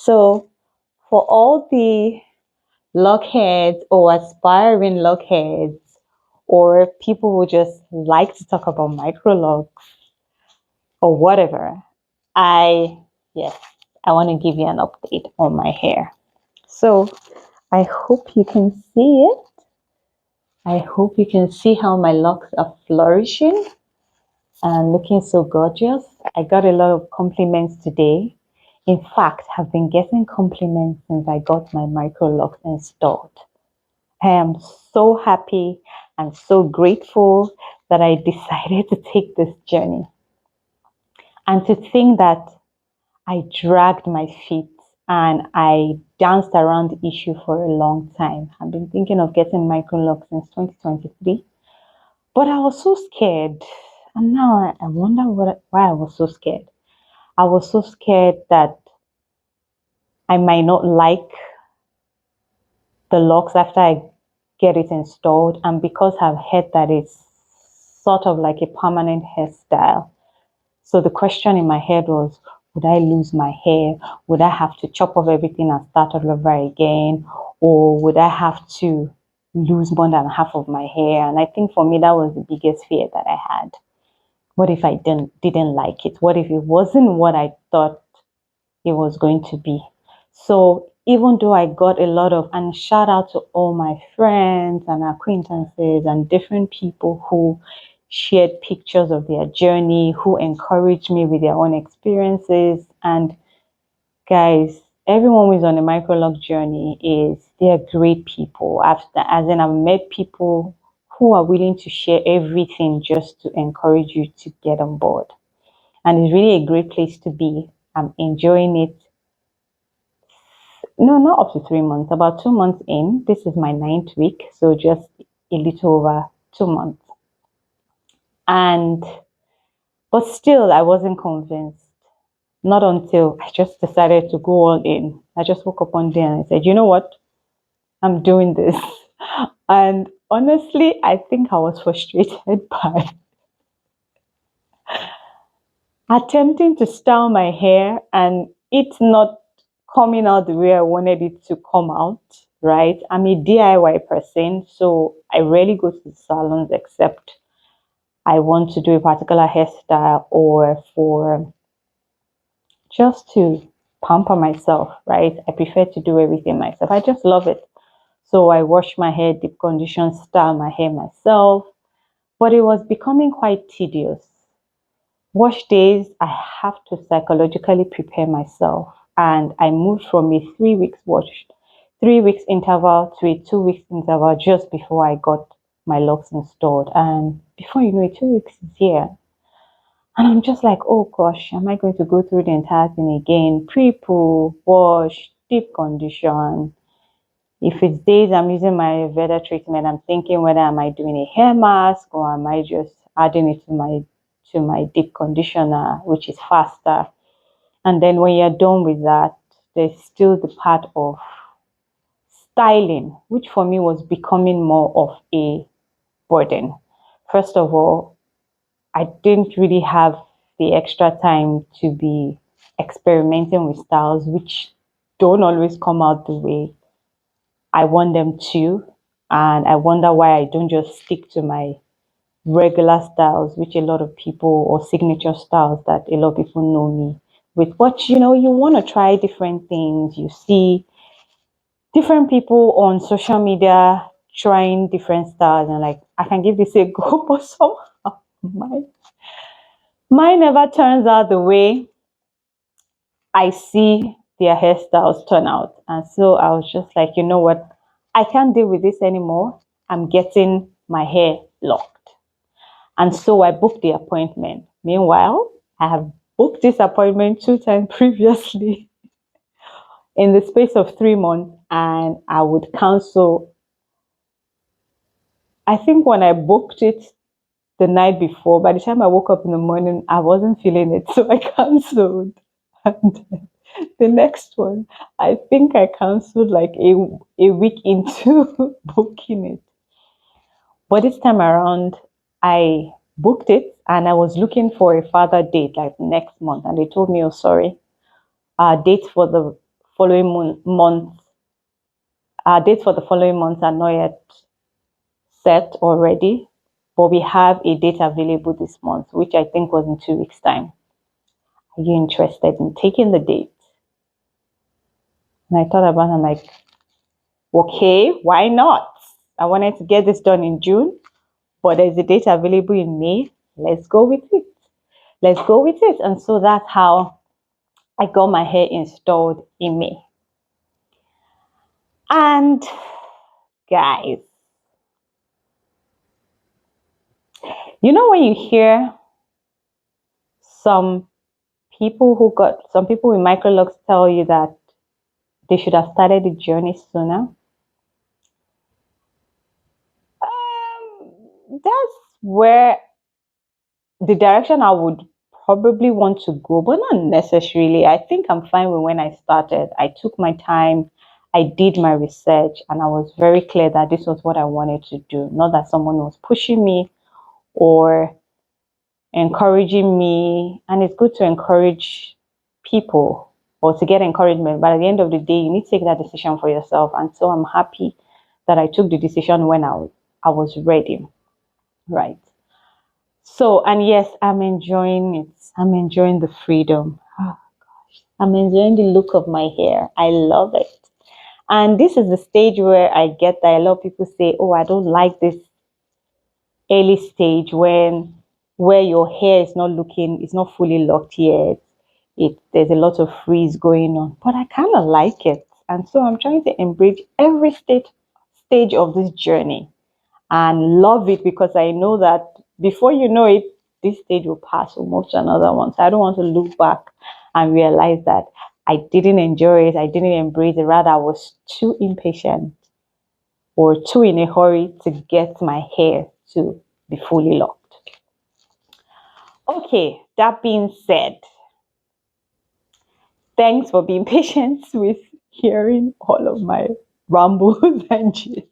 So for all the lockheads or aspiring lockheads or people who just like to talk about micrologs or whatever, I, yes, I want to give you an update on my hair. So I hope you can see it. I hope you can see how my locks are flourishing and looking so gorgeous. I got a lot of compliments today. In fact, I've been getting compliments since I got my Microlocs installed. I am so happy and so grateful that I decided to take this journey. And to think that I dragged my feet and I danced around the issue for a long time. I've been thinking of getting Microlocs since 2023, but I was so scared. And now I wonder why I was so scared. I was so scared that I might not like the locks after I get it installed. And because I've heard that it's sort of like a permanent hairstyle. So the question in my head was, would I lose my hair? Would I have to chop off everything and start all over again? Or would I have to lose more than half of my hair? And I think for me, that was the biggest fear that I had. What if I didn't like it? What if it wasn't what I thought it was going to be? So even though I got a lot of, and shout out to all my friends and acquaintances and different people who shared pictures of their journey, who encouraged me with their own experiences. And guys, everyone who is on a microlog journey they're great people. As in, I've met people who are willing to share everything just to encourage you to get on board. And it's really a great place to be. I'm enjoying it. No, not up to 3 months, about 2 months in. This is my 9th week, so just a little over 2 months. And, but still, I wasn't convinced. Not until I just decided to go all in. I just woke up one day and I said, you know what? I'm doing this. And honestly, I think I was frustrated by attempting to style my hair and it's not coming out the way I wanted it to come out, right? I'm a DIY person, so I rarely go to the salons except I want to do a particular hairstyle or for just to pamper myself, right? I prefer to do everything myself. I just love it. So I wash my hair, deep condition, style my hair myself, but it was becoming quite tedious. Wash days, I have to psychologically prepare myself. And I moved from a 3 weeks wash, 3 weeks interval to a 2 weeks interval just before I got my locks installed. And before you know it, 2 weeks is here. And I'm just like, oh gosh, am I going to go through the entire thing again? Pre-poo, wash, deep condition. If it's days I'm using my Veda treatment, I'm thinking whether am I doing a hair mask or am I just adding it to my deep conditioner, which is faster. And then when you're done with that, there's still the part of styling, which for me was becoming more of a burden. First of all, I didn't really have the extra time to be experimenting with styles, which don't always come out the way I want them to. And I wonder why I don't just stick to my regular styles, which a lot of people, or signature styles that a lot of people know me with. What you want to try different things. You see different people on social media trying different styles, and like, I can give this a go, but somehow mine never turns out the way I see their hairstyles turn out. And so I was just like, you know what? I can't deal with this anymore. I'm getting my hair locked. And so I booked the appointment. Meanwhile, I have booked this appointment 2 times previously in the space of 3 months, and I would cancel. I think when I booked it the night before, by the time I woke up in the morning, I wasn't feeling it. So I canceled. And the next one, I think I canceled like a week into booking it. But this time around, I booked it and I was looking for a further date, like next month. And they told me, oh, sorry, our date following month, our dates for the following months are not yet set already, but we have a date available this month, which I think was in 2 weeks' time. Are you interested in taking the date? And I thought about it, I'm like, okay, why not? I wanted to get this done in June, but there's a date available in May. Let's go with it. Let's go with it. And so that's how I got my hair installed in May. And guys, you know when you hear some some people with Microlocs tell you that they should have started the journey sooner. That's where the direction I would probably want to go, but not necessarily. I think I'm fine with when I started. I took my time, I did my research, and I was very clear that this was what I wanted to do. Not that someone was pushing me or encouraging me. And it's good to encourage people or to get encouragement, but at the end of the day, you need to take that decision for yourself. And so I'm happy that I took the decision when I was ready. Right. So, and yes, I'm enjoying it. I'm enjoying the freedom. Oh, gosh. I'm enjoying the look of my hair. I love it. And this is the stage where I get that a lot of people say, oh, I don't like this early stage where your hair is not looking, it's not fully locked yet. There's a lot of freeze going on. But I kind of like it. And so I'm trying to embrace every stage of this journey and love it, because I know that before you know it, this stage will pass, we'll move to another one. So I don't want to look back and realize that I didn't enjoy it, I didn't embrace it. Rather, I was too impatient or too in a hurry to get my hair to be fully locked. Okay, that being said, thanks for being patient with hearing all of my rambles and gist.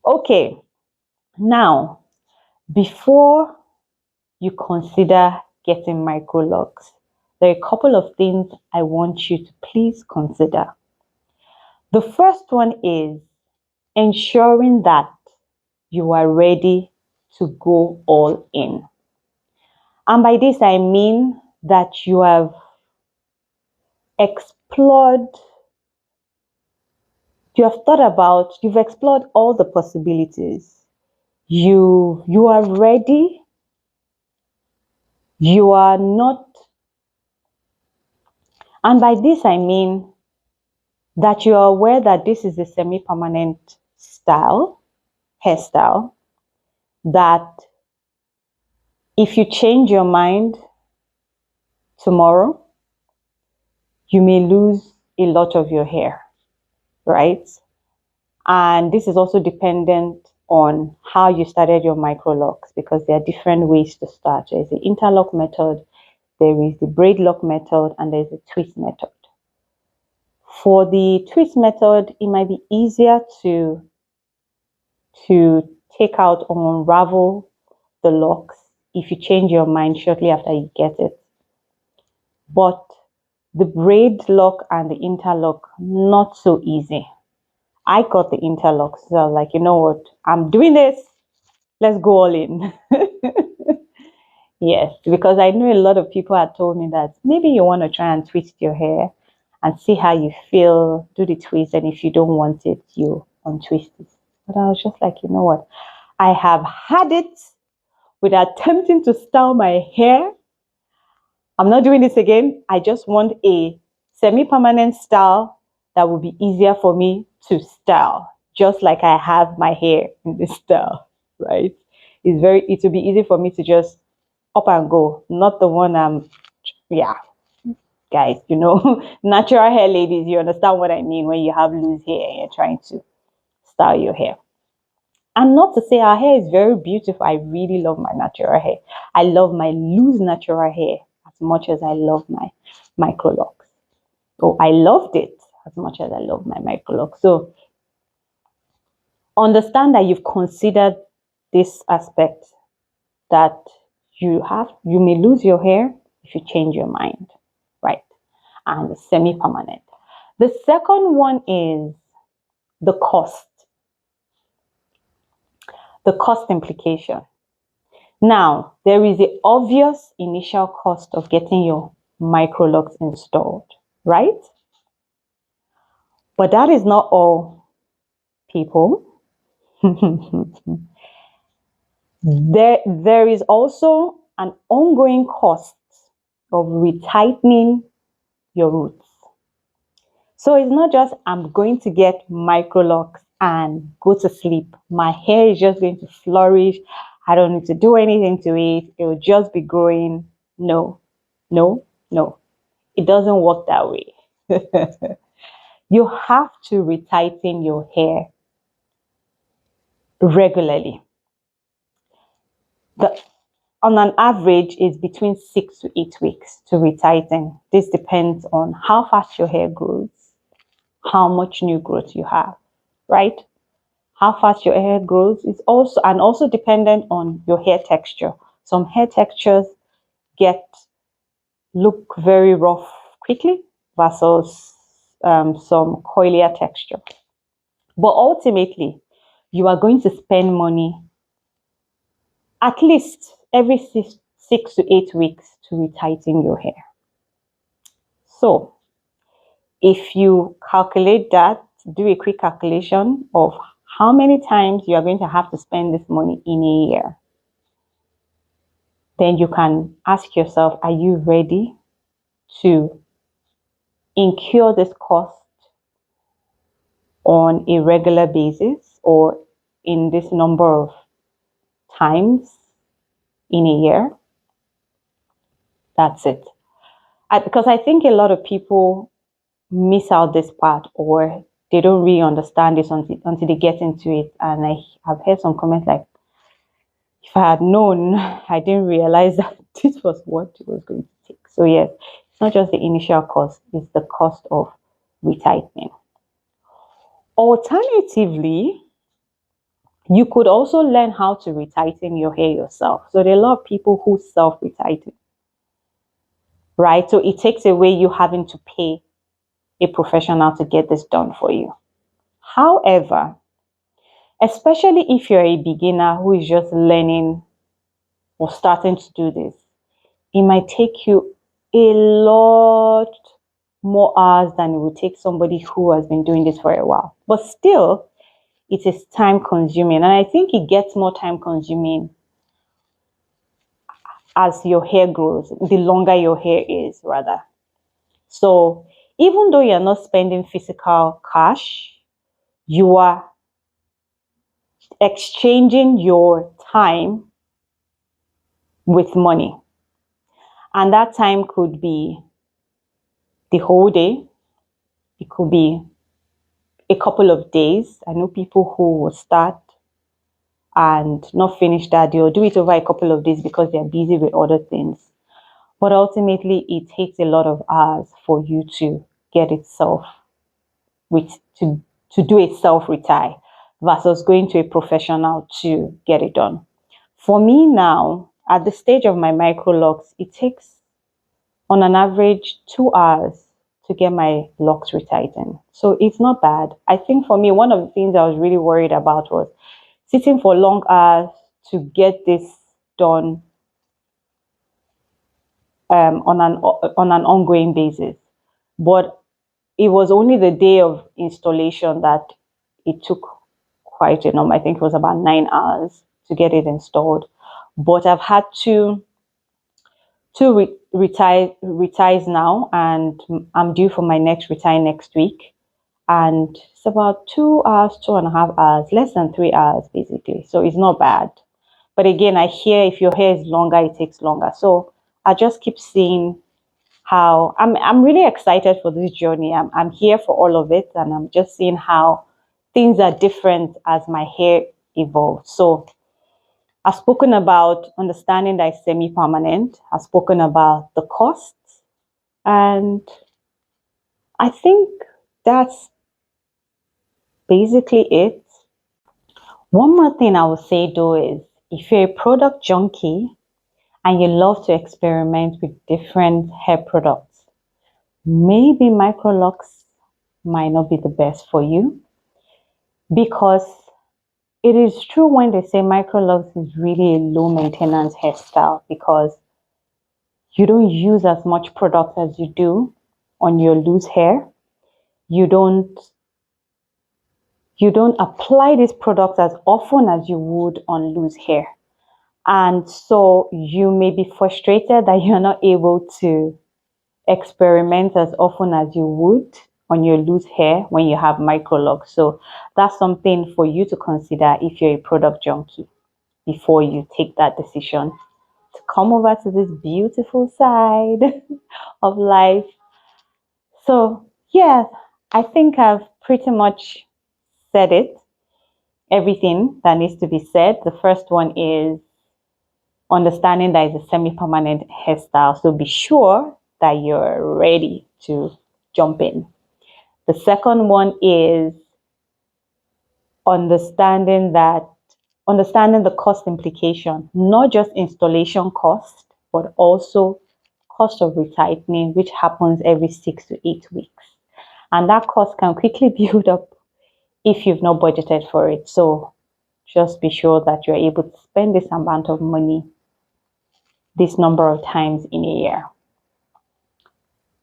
Okay, now, before you consider getting Microlocs, there are a couple of things I want you to please consider. The first one is ensuring that you are ready to go all in. And by this, I mean that you have explored, you've explored all the possibilities. You are ready. You are not, and by this I mean that you are aware that this is a semi-permanent hairstyle, that if you change your mind tomorrow, you may lose a lot of your hair, right? And this is also dependent on how you started your Microlocs, because there are different ways to start. There's the interlock method, there is the braid lock method, and there's the twist method. For the twist method, it might be easier to take out or unravel the locks if you change your mind shortly after you get it. But the braid lock and the interlock, not so easy. I got the interlock, so I was like, you know what, I'm doing this, let's go all in. Yes, because I know a lot of people had told me that maybe you want to try and twist your hair and see how you feel, do the twist, and if you don't want it, you untwist it. But I was just like, you know what, I have had it with attempting to style my hair. I'm not doing this again. I just want a semi-permanent style that will be easier for me to style, just like I have my hair in this style, right? It will be easy for me to just up and go, not the one yeah, guys, natural hair ladies, you understand what I mean when you have loose hair and you're trying to style your hair. And not to say our hair is very beautiful. I really love my natural hair. I love my loose natural hair as much as I love my Microlocs. So I loved it as much as I love my Microlocs. So understand that you've considered this aspect, that you may lose your hair if you change your mind, right? And semi-permanent. The second one is the cost implication. Now, there is the obvious initial cost of getting your Microlocs installed, right? But that is not all, people. There is also an ongoing cost of retightening your roots. So it's not just I'm going to get Microlocs and go to sleep. My hair is just going to flourish. I don't need to do anything to it. It will just be growing. No, no, no. It doesn't work that way. You have to retighten your hair regularly. The, on an average, it's between 6 to 8 weeks to retighten. This depends on how fast your hair grows, how much new growth you have, right? How fast your hair grows is also dependent on your hair texture. Some hair textures look very rough quickly versus some coilier texture. But ultimately, you are going to spend money at least every 6 to 8 weeks to retighten your hair. So if you calculate that, do a quick calculation of how many times you are going to have to spend this money in a year. Then you can ask yourself, are you ready to incur this cost on a regular basis or in this number of times in a year? That's it. Because I think a lot of people miss out this part, or they don't really understand this until they get into it. And I've heard some comments like, if I had known, I didn't realize that this was what it was going to take. So yes, it's not just the initial cost, it's the cost of retightening. Alternatively, you could also learn how to retighten your hair yourself. So there are a lot of people who self-retighten, right? So it takes away you having to pay a professional to get this done for you. However, especially if you're a beginner who is just learning or starting to do this, it might take you a lot more hours than it would take somebody who has been doing this for a while. But still, it is time consuming. And I think it gets more time consuming as your hair grows, the longer your hair is, rather. So even though you're not spending physical cash, you are exchanging your time with money. And that time could be the whole day. It could be a couple of days. I know people who will start and not finish that. They'll do it over a couple of days because they're busy with other things. But ultimately, it takes a lot of hours for you to get it to do a self-retire versus going to a professional to get it done. For me now, at the stage of my Microlocs, it takes on an average 2 hours to get my locks retightened. So it's not bad. I think for me, one of the things I was really worried about was sitting for long hours to get this done on an ongoing basis. But it was only the day of installation that it took quite a number. I think it was about 9 hours to get it installed. But I've had two retires now, and I'm due for my next retire next week. And it's about 2 hours, 2.5 hours, less than 3 hours basically. So it's not bad. But again, I hear if your hair is longer, it takes longer. So I just keep seeing how I'm really excited for this journey. I'm here for all of it, and I'm just seeing how things are different as my hair evolves. So I've spoken about understanding that it's semi-permanent. I've spoken about the costs, and I think that's basically it. One more thing I would say though is if you're a product junkie and you love to experiment with different hair products, maybe Microlocs might not be the best for you, because it is true when they say microlocks is really a low maintenance hairstyle, because you don't use as much product as you do on your loose hair. You don't you don't apply these products as often as you would on loose hair. And so you may be frustrated that you're not able to experiment as often as you would on your loose hair when you have microlocks. So that's something for you to consider if you're a product junkie before you take that decision to come over to this beautiful side of life. So, yeah, I think I've pretty much said it, everything that needs to be said. The first one is understanding that it's a semi-permanent hairstyle. So be sure that you're ready to jump in. The second one is understanding that understanding the cost implication, not just installation cost, but also cost of retightening, which happens every 6 to 8 weeks. And that cost can quickly build up if you've not budgeted for it. So just be sure that you're able to spend this amount of money this number of times in a year.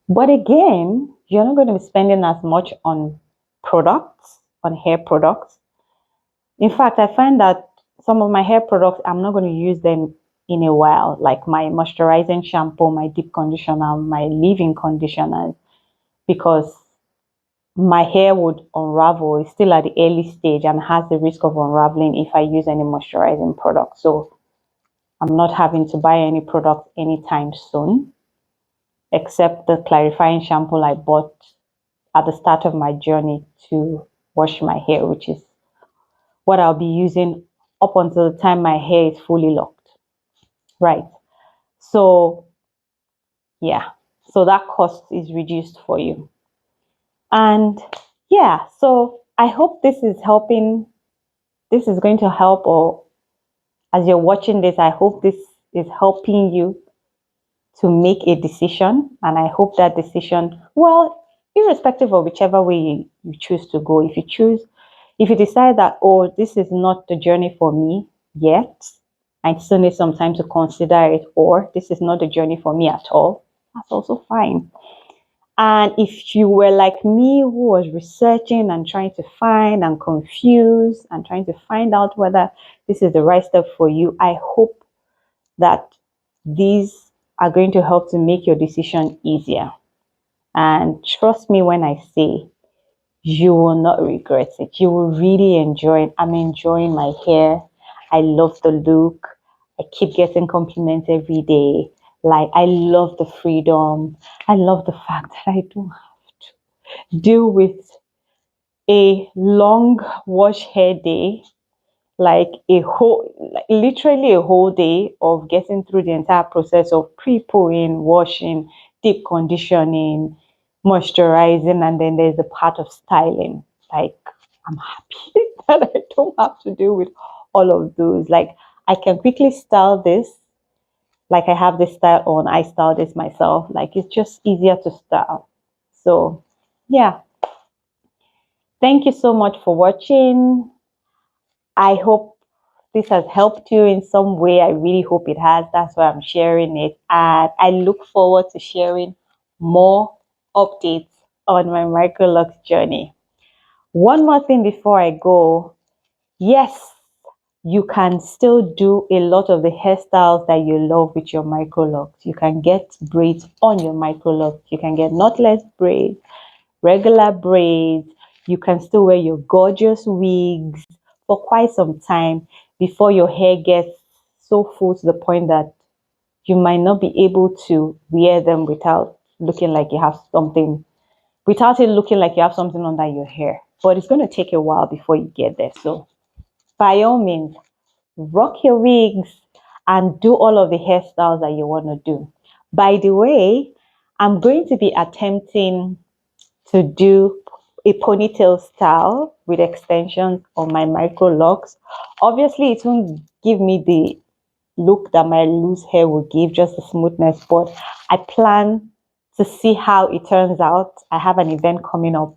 But again, you're not going to be spending as much on products, on hair products. In fact, I find that some of my hair products, I'm not going to use them in a while, like my moisturizing shampoo, my deep conditioner, my leave-in conditioner, because my hair would unravel. It's still at the early stage and has the risk of unraveling if I use any moisturizing product. So I'm not having to buy any product anytime soon, except the clarifying shampoo I bought at the start of my journey to wash my hair, which is what I'll be using up until the time my hair is fully locked. Right. So, yeah. So that cost is reduced for you. And yeah, so I hope this is helping. This is going to help, or as you're watching this, I hope this is helping you to make a decision. And I hope that decision, well, irrespective of whichever way you choose to go, if you decide that, oh, this is not the journey for me yet, I still need some time to consider it, or this is not the journey for me at all, that's also fine. And if you were like me, who was researching and trying to find and confused and trying to find out whether this is the right step for you, I hope that these are going to help to make your decision easier. And trust me when I say you will not regret it. You will really enjoy it. I'm enjoying my hair. I love the look. I keep getting compliments every day. Like, I love the freedom. I love the fact that I don't have to deal with a long wash hair day, like literally a whole day of getting through the entire process of pre-pooing, washing, deep conditioning, moisturizing, and then there's the part of styling. Like, I'm happy that I don't have to deal with all of those. Like, I can quickly style this. Like, I have this style on, I style this myself. Like, it's just easier to style. So yeah, thank you so much for watching. I hope this has helped you in some way. I really hope it has. That's why I'm sharing it. And I look forward to sharing more updates on my Microlocs journey. One more thing before I go. Yes, you can still do a lot of the hairstyles that you love with your Microlocs. You can get braids on your Microlocs. You can get knotless braids, regular braids. You can still wear your gorgeous wigs for quite some time before your hair gets so full to the point that you might not be able to wear them without looking like you have something, without it looking like you have something under your hair. But it's going to take a while before you get there. So by all means, rock your wigs and do all of the hairstyles that you want to do. By the way, I'm going to be attempting to do a ponytail style with extensions on my Microlocs. Obviously, it won't give me the look that my loose hair will give, just the smoothness, but I plan to see how it turns out. I have an event coming up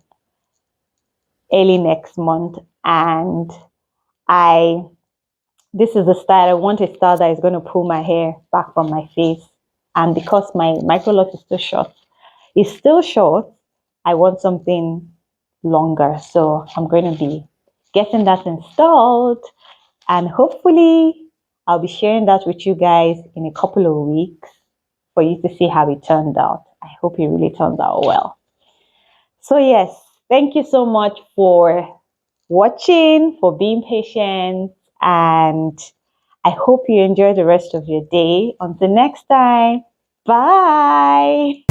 early next month. And I this is the style. I want a style that is going to pull my hair back from my face. And because my microlock is still short, I want something longer. So I'm going to be getting that installed, and hopefully I'll be sharing that with you guys in a couple of weeks for you to see how it turned out. I hope it really turned out well. So yes, thank you so much for watching, for being patient, and I hope you enjoy the rest of your day. Until next time, bye.